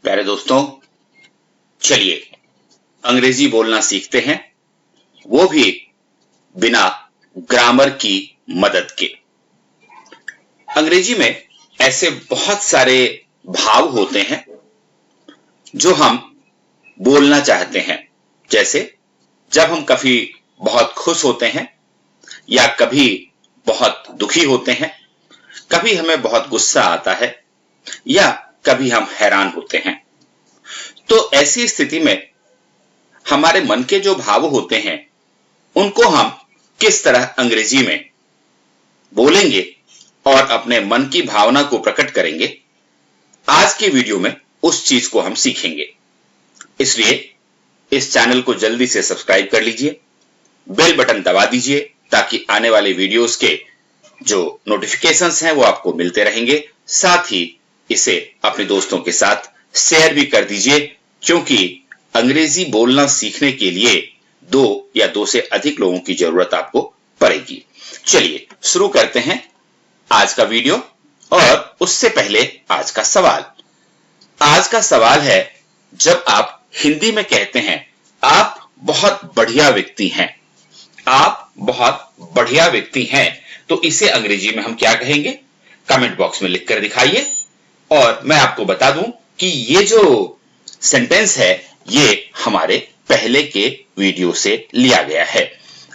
प्यारे दोस्तों, चलिए अंग्रेजी बोलना सीखते हैं, वो भी बिना ग्रामर की मदद के। अंग्रेजी में ऐसे बहुत सारे भाव होते हैं जो हम बोलना चाहते हैं, जैसे जब हम कभी बहुत खुश होते हैं या कभी बहुत दुखी होते हैं, कभी हमें बहुत गुस्सा आता है या कभी हम हैरान होते हैं। तो ऐसी स्थिति में हमारे मन के जो भाव होते हैं उनको हम किस तरह अंग्रेजी में बोलेंगे और अपने मन की भावना को प्रकट करेंगे, आज के वीडियो में उस चीज को हम सीखेंगे। इसलिए इस चैनल को जल्दी से सब्सक्राइब कर लीजिए, बेल बटन दबा दीजिए ताकि आने वाले वीडियोस के जो नोटिफिकेशंस हैं वो आपको मिलते रहेंगे। साथ ही इसे अपने दोस्तों के साथ शेयर भी कर दीजिए, क्योंकि अंग्रेजी बोलना सीखने के लिए 2 या 2 से अधिक लोगों की जरूरत आपको पड़ेगी। चलिए शुरू करते हैं आज का वीडियो, और उससे पहले आज का सवाल। आज का सवाल है, जब आप हिंदी में कहते हैं आप बहुत बढ़िया व्यक्ति हैं, आप बहुत बढ़िया व्यक्ति हैं, तो इसे अंग्रेजी में हम क्या कहेंगे? कमेंट बॉक्स में लिखकर दिखाइए। और मैं आपको बता दूं कि ये जो सेंटेंस है ये हमारे पहले के वीडियो से लिया गया है।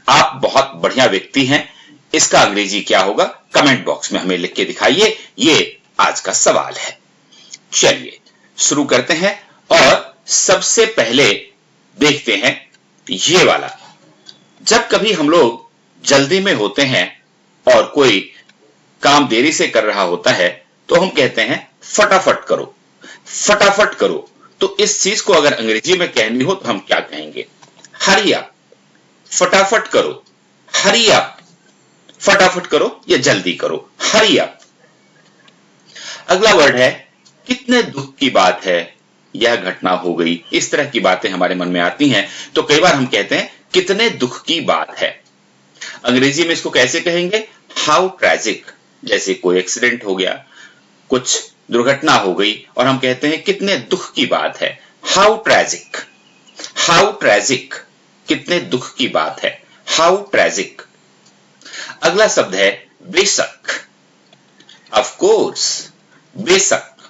आप बहुत बढ़िया व्यक्ति हैं, इसका अंग्रेजी क्या होगा? कमेंट बॉक्स में हमें लिख के दिखाइए। ये आज का सवाल है। चलिए शुरू करते हैं, और सबसे पहले देखते हैं ये वाला। जब कभी हम लोग जल्दी में होते हैं और कोई काम देरी से कर रहा होता है तो हम कहते हैं फटाफट करो, फटाफट करो। तो इस चीज को अगर अंग्रेजी में कहनी हो तो हम क्या कहेंगे? हरी अप, फटाफट करो, हरी अप, फटाफट करो या जल्दी करो, हरी अप। अगला वर्ड है, कितने दुख की बात है, यह घटना हो गई। इस तरह की बातें हमारे मन में आती हैं तो कई बार हम कहते हैं कितने दुख की बात है। अंग्रेजी में इसको कैसे कहेंगे? How tragic. जैसे कोई एक्सीडेंट हो गया, कुछ दुर्घटना हो गई और हम कहते हैं कितने दुख की बात है, हाउ ट्रेजिक, हाउ ट्रेजिक, कितने दुख की बात है, हाउ ट्रेजिक। अगला शब्द है बेशक, ऑफ कोर्स, बेशक,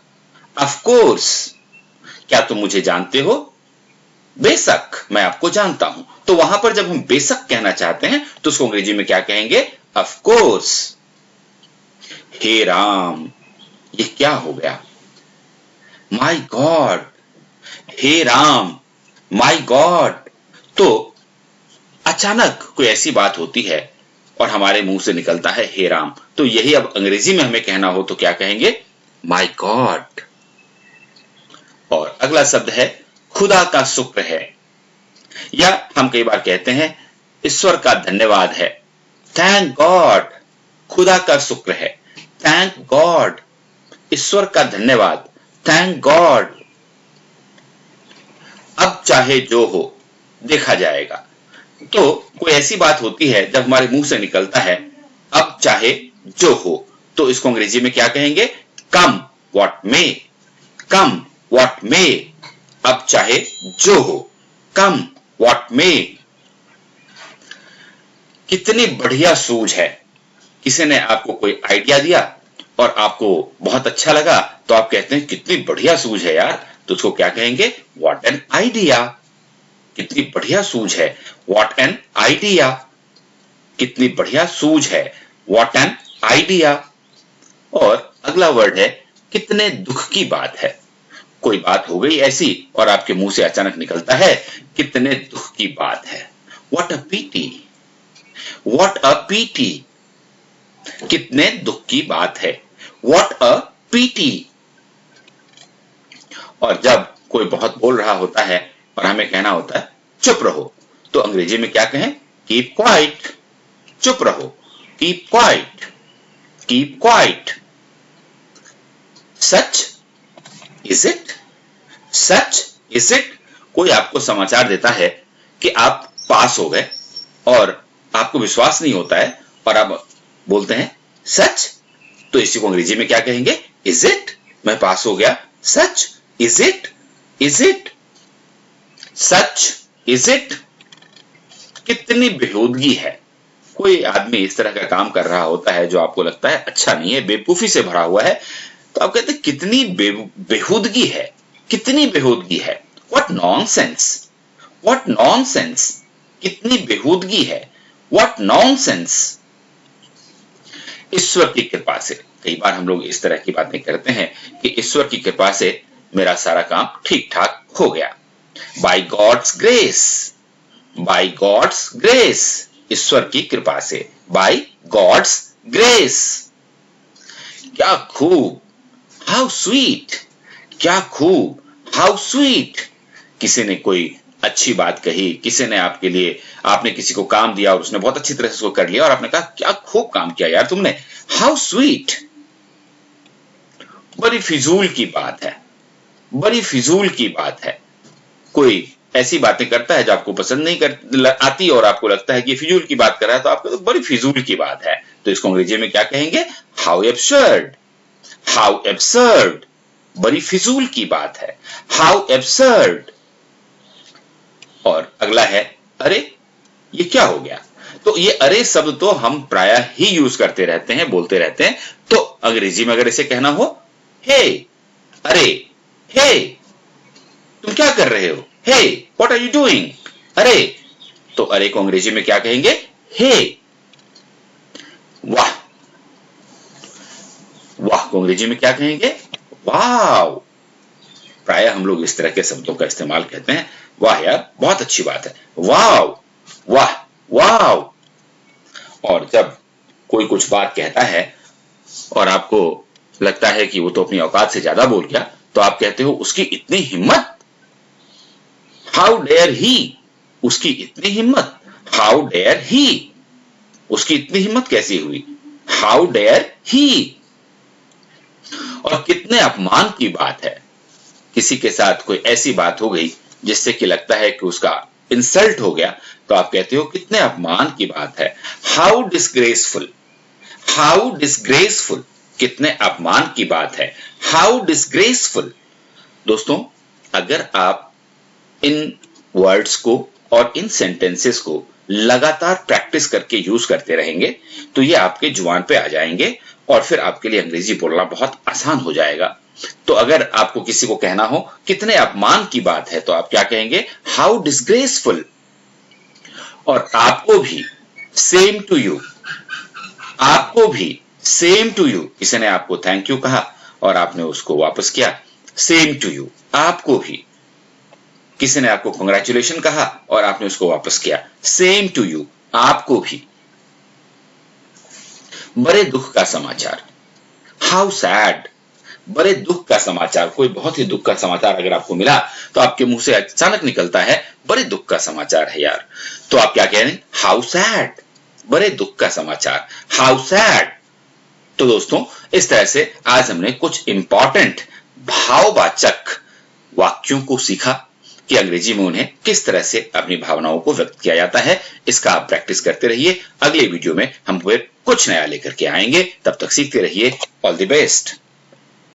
ऑफ कोर्स। क्या तुम मुझे जानते हो? बेशक मैं आपको जानता हूं। तो वहां पर जब हम बेशक कहना चाहते हैं तो उसको अंग्रेजी में क्या कहेंगे? Of course. हे राम, ये क्या हो गया? माय गॉड, हे राम, माय गॉड। तो अचानक कोई ऐसी बात होती है और हमारे मुंह से निकलता है हे राम, तो यही अब अंग्रेजी में हमें कहना हो तो क्या कहेंगे? My God. और अगला शब्द है खुदा का शुक्र है, या हम कई बार कहते हैं ईश्वर का धन्यवाद है, थैंक गॉड। खुदा का शुक्र है, थैंक गॉड। ईश्वर का धन्यवाद, थैंक गॉड। अब चाहे जो हो देखा जाएगा। तो कोई ऐसी बात होती है जब हमारे मुंह से निकलता है अब चाहे जो हो, तो इसको अंग्रेजी में क्या कहेंगे? Come what may, come what may. अब चाहे जो हो, कम व्हाट मे। कितनी बढ़िया सूझ है। किसी ने आपको कोई आइडिया दिया और आपको बहुत अच्छा लगा तो आप कहते हैं कितनी बढ़िया सूझ है यार, तो उसको क्या कहेंगे? What an idea. कितनी बढ़िया सूझ है, व्हाट एन आइडिया। कितनी बढ़िया सूझ है, व्हाट एन आइडिया। और अगला वर्ड है कितने दुख की बात है। कोई बात हो गई ऐसी और आपके मुंह से अचानक निकलता है कितने दुख की बात है, what a PT, what a PT. कितने दुख की बात है, व्हाट अ पीटी। और जब कोई बहुत बोल रहा होता है और हमें कहना होता है चुप रहो, तो अंग्रेजी में क्या कहें? कीप क्वाइट, चुप रहो, keep quiet, keep quiet. Such is it, सच इज इट। कोई आपको समाचार देता है कि आप पास हो गए और आपको विश्वास नहीं होता है और आप बोलते हैं सच। तो इसी को अंग्रेजी में क्या कहेंगे? Is it? मैं पास हो गया। सच? Is it? Is it? सच? Is it? कितनी बेहूदगी है। कोई आदमी इस तरह का काम कर रहा होता है जो आपको लगता है अच्छा नहीं है, बेवकूफी से भरा हुआ है, तो आप कहते हैं कितनी बेहूदगी है, कितनी बेहूदगी है। व्हाट नॉनसेंस, व्हाट नॉनसेंस, कितनी बेहूदगी है, व्हाट नॉनसेंस। ईश्वर की कृपा से, कई बार हम लोग इस तरह की बातें करते हैं कि ईश्वर की कृपा से मेरा सारा काम ठीक ठाक हो गया। By God's grace, by God's grace, ईश्वर की कृपा से, बाय गॉड्स ग्रेस। क्या खूब, हाउ स्वीट, क्या खूब, हाउ स्वीट। किसी ने कोई अच्छी बात कही, किसी ने आपके लिए, आपने किसी को काम दिया और उसने बहुत अच्छी तरह से उसको कर लिया और आपने कहा क्या खूब काम किया यार तुमने, हाउ स्वीट। बड़ी फिजूल की बात है, बड़ी फिजूल की बात है। कोई ऐसी बातें करता है जो आपको पसंद नहीं आती और आपको लगता है कि फिजूल की बात कर रहा है, तो आपको तो बड़ी फिजूल की बात है। तो इसको अंग्रेजी में क्या कहेंगे? हाउ एब्सर्ड, हाउ एब्सर्ड, बड़ी फिजूल की बात है, हाउ एब्सर्ड। और अगला है अरे, ये क्या हो गया। तो ये अरे शब्द तो हम प्रायः ही यूज करते रहते हैं, बोलते रहते हैं। तो अंग्रेजी में अगर इसे कहना हो, हे, अरे, हे, तुम क्या कर रहे हो, हे, व्हाट आर यू डूइंग, अरे। तो अरे को अंग्रेजी में क्या कहेंगे? हे। वाह, वाह को अंग्रेजी में क्या कहेंगे? वाव। प्राय हम लोग इस तरह के शब्दों का इस्तेमाल करते हैं। वाह यार, बहुत अच्छी बात है, वाव, वाह, वाव। और जब कोई कुछ बात कहता है और आपको लगता है कि वो तो अपनी औकात से ज्यादा बोल गया, तो आप कहते हो उसकी इतनी हिम्मत, हाउ डेयर ही, उसकी इतनी हिम्मत, हाउ डेयर ही, उसकी इतनी हिम्मत कैसी हुई, हाउ डेयर ही। और कितने अपमान की बात है, किसी के साथ कोई ऐसी बात हो गई जिससे कि लगता है कि उसका इंसल्ट हो गया, तो आप कहते हो कितने अपमान की बात है, हाउ डिसग्रेसफुल, हाउ डिसग्रेसफुल, कितने अपमान की बात है, हाउ डिसग्रेसफुल। दोस्तों, अगर आप इन वर्ड्स को और इन सेंटेंसेस को लगातार प्रैक्टिस करके यूज करते रहेंगे तो ये आपके जुबान पे आ जाएंगे और फिर आपके लिए अंग्रेजी बोलना बहुत आसान हो जाएगा। तो अगर आपको किसी को कहना हो कितने अपमान की बात है, तो आप क्या कहेंगे? How disgraceful. और आपको भी सेम टू यू, आपको भी सेम टू यू, किसी ने आपको थैंक यू कहा और आपने उसको वापस किया, सेम टू यू, आपको भी। किसी ने आपको कांग्रेचुलेशन कहा और आपने उसको वापस किया, सेम टू यू, आपको भी। बड़े दुख का समाचार, हाउ सैड, बड़े दुख का समाचार। कोई बहुत ही दुख का समाचार अगर आपको मिला तो आपके मुंह से अचानक निकलता है बड़े दुख का समाचार है यार, तो आप क्या कह रहे हैं? हाउ सैड, बड़े दुख का समाचार, हाउ सैड। तो दोस्तों, इस तरह से आज हमने कुछ इंपॉर्टेंट भाववाचक वाक्यों को सीखा कि अंग्रेजी में उन्हें किस तरह से अपनी भावनाओं को व्यक्त किया जाता है। इसका आप प्रैक्टिस करते रहिए। अगले वीडियो में हम फिर कुछ नया लेकर के आएंगे, तब तक सीखते रहिए। All the best.